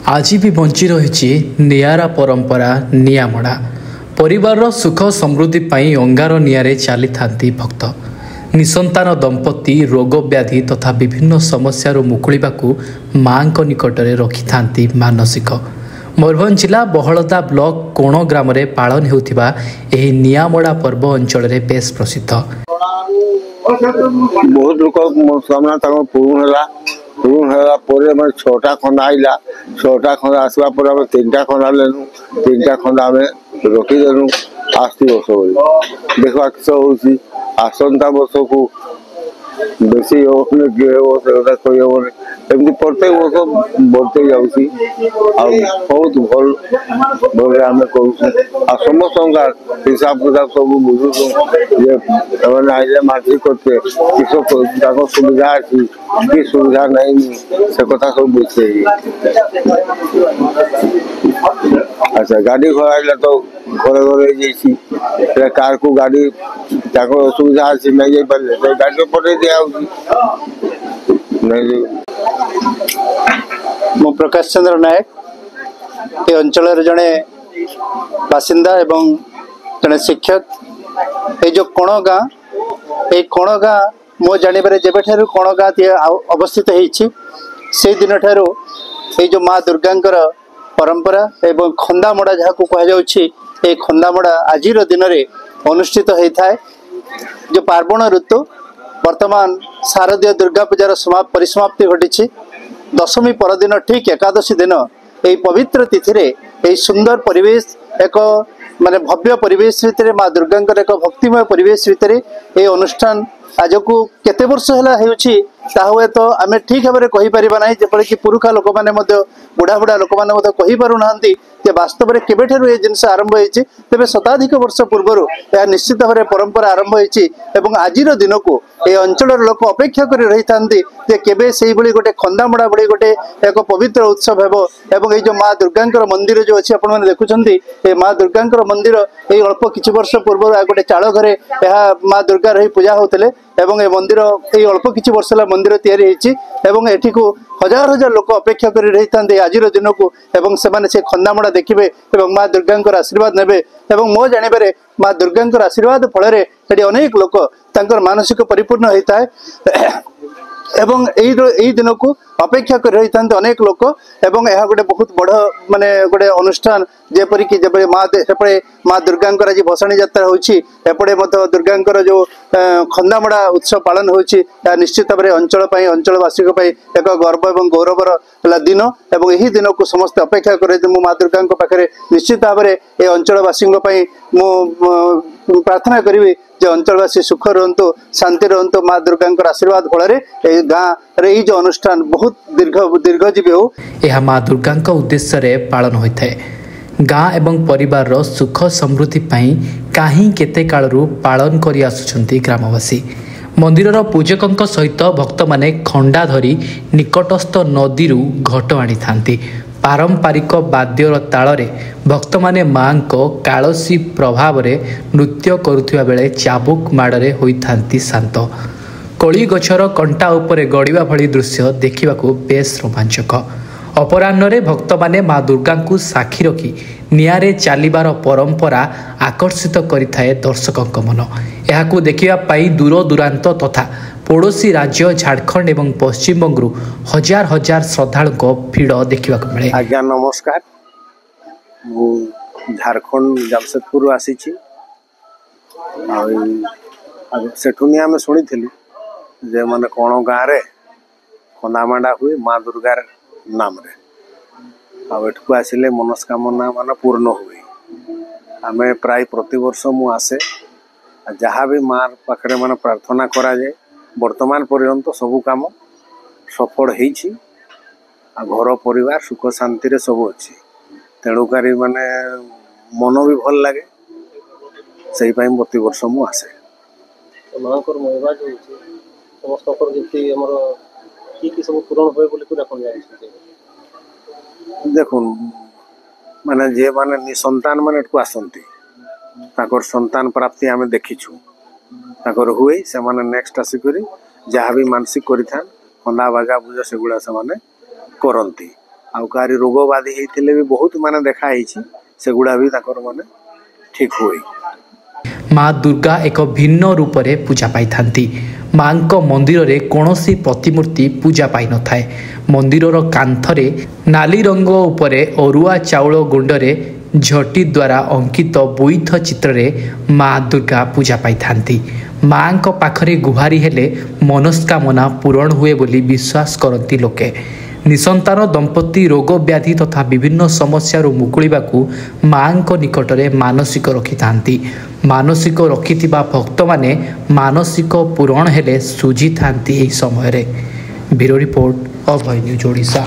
आज भी बंची रही निआरा परंपरा निआमड़ा परिवार सुख समृद्धि पाई अंगार निआरे चली था भक्त निसंतान दंपति रोग व्याधि तथा विभिन्न समस्या मुकुड़ा माँ निकट में रखि था मानसिक। मयूरभंज जिला बहलदा ब्लॉक कोण ग्राम में पालन होता निआमड़ा पर्व अंचल में बेस प्रसिद्ध। बहुत लोक सामना पूर्ण है छटा खंडा आईला छटा खंडा आसवा पर तीन खंडा लेनु तीन खंडा आम रखीदेनु आसती वर्ष देखा किस हो आसंता वर्ष को बेसी कहनी एमती प्रत्येक वर्ष बढ़ते जाऊँगी बहुत भल भल आम कर समस्त हिसाब किताब सब बुझुँ आइले माटी करते किस सुविधा अच्छी कि सुविधा नहीं से कथा सब बुझे। अच्छा गाड़ी घर तो घरे घरे कार को गाड़ी असुविधा अच्छी नहीं जा पारे गाड़ी पटे दिया मु प्रकाश चंद्र नायक ये अंचल जड़े बासिंदा एवं जड़े शिक्षक ये जो कोण गाँ मो जानवर जब कोण गाँ अवस्थित से दिन ठारू ये जो माँ दुर्गा परंपरा एवं खंदामड़ा जहाँ को कह खंदामड़ा आज दिन में अनुष्ठित होता है। जो पार्वण ऋतु वर्तमान शारदीय दुर्गा पूजार परिसमाप्ति घटी दशमी परदिन ठीक एकादशी दिन यही पवित्र तिथि रे सुंदर परिवेश एक माने भव्य परिवेश भितर माँ दुर्गा एक भक्तिमय परिवेश भितर ये अनुष्ठान आज को केते वर्ष है हुए तो आम ठीक भाव में कहीपर ना जपरि कि पुरुखा लोक मैंने बुढ़ा बुढ़ा लोक मैंने कहीपु ना वास्तव में केबेठू ये जिनस आरंभ होती तेज शताधिक वर्ष पूर्व यह निश्चित भाव में परंपरा आरंभ होती आज दिन को ये अंचल लोक अपेक्षा कर रही था केबे से गोटे खंदामड़ा भली गोटे एक पवित्र उत्सव हेबो एवं ये जो माँ दुर्गा मंदिर जो अच्छी आपने देखुं माँ दुर्गा मंदिर ये अल्प किछि वर्ष पूर्व गोटे चाल घरे माँ दुर्गा रही पूजा होते एवं ये मंदिर ये अल्प किछि वर्ष मंदिर तैयारी एवं एठी को हजार हजार लोक अपेक्षा कर रही था आज दिन को एवं से खंदामड़ा देखिए एवं माँ दुर्गा आशीर्वाद नेबे एवं मो जानवर माँ दुर्गा आशीर्वाद फल अनेक लोक मानसिक परिपूर्ण होता है एवं यही दिन को अपेक्षा कर रही था अनेक लोक एवं यह गोटे बहुत बड़ माने गोटे अनुष्ठान जेपरिक जब माँ दुर्गा आज भसाणी यात्रा होपटे दुर्गा जो खंदामड़ा उत्सव पालन होछि निश्चित भाव में अंचलवासी एक गर्व और गौरवर दिन एवं यही दिन को समस्त अपेक्षा कर माँ दुर्गा पाखे निश्चित भाव में ये अंचलवासी प्रार्थना करी जे अंचलवासी सुख रुहतु शांति रुहतु माँ दुर्गा आशीर्वाद फल गाँव रे जो अनुष्ठान बहुत दीर्घजीवी हो यह माँ दुर्गा उद्देश्य रे पालन होता है। गाँ एवं परिवार सुख समृद्धि पाई कहीं केते कालरू पालन करि आसुछंती ग्रामवासी। मंदिर पूजकों सहित भक्त माने खंडा धरी निकटस्थ नदी घट आनी थांती। पारंपरिक वाद्यर ताଳରେ भक्त माने माँ को कालसी प्रभाव रे नृत्य करुथिबा बेले चाबुक माड़े होइथांती शांत। कली गछर कंटा उपरे गड़िबा भली दृश्य देखिबाकू बेस रोमांचक। अपराह्न भक्त माने माँ दुर्गा को साक्षी रखी निआरे चलिबार परंपरा आकर्षित करिथाए दर्शकों मन। यहाकू देखिबा पाई दूर दूरांत तथा पड़ोशी राज्य झारखंड एवं पश्चिम बंगू हजार हजार श्रद्धालुओं भीड़ देखा मिले। आज्ञा नमस्कार, झारखंड जमशेदपुर आसी सेठुनी आम शुणी जे माने कोण गाँव रे खंदामांडा हुए माँ दुर्गार नाम रे आठक आसिले मनस्कामना मान पूर्ण हुए। आम प्राय प्रतिवर्ष मु आसे जहाँ भी माँ पाखे मान प्रार्थना करा जाए वर्तमान पर्यंत सबू काम सफल होइछि। घर परिवार सुख शांति रे सब अच्छी तेणुकारी माने मन भी भल लगे से प्रति वर्ष मु आसे। मांकर महिमा जो समस्त जति हमर की सब पूर्ण होय बोली को देखन जाय देखुन माने जे माने निसंतान माने को आसंती ताकर संतान प्राप्ति आमे देखिछु ताकर हुए से माने नेक्स्ट आसिकरी जहाँ भी मानसिक करिथान खंदा बागा पूजा सेगुड़ा से माने करंती आउ कारी रोग बाधी होते भी बहुत माने देखाई सेगुड़ा भी माने ठीक हुए। माँ दुर्गा एक भिन्न रूप से पूजा पाई थांती। माँ मंदिर रे कौनसी प्रतिमूर्ति पूजा पाई न थाए। मंदिर कांथरे नाली रंग उपरे अरुआ चाउल गुंडरे झटी द्वारा अंकित बोईथ चित्र रे माँ दुर्गा पूजा पाई थांती। माँ को पाखरे गुहारी हेले मनस्कामना पूरण हुए बोली विश्वास करती लोके। निसंतान दंपति रोग व्याधि तथा विभिन्न समस्या मुकुलिबाकू माँ को निकट में मानसिक रखि थांती। मानसिक रखिथिबा भक्त माने मानसिक पूरण हेले सुझी थांती एही समय रे। ब्यूरो रिपोर्ट अभय न्यूज ओडिशा।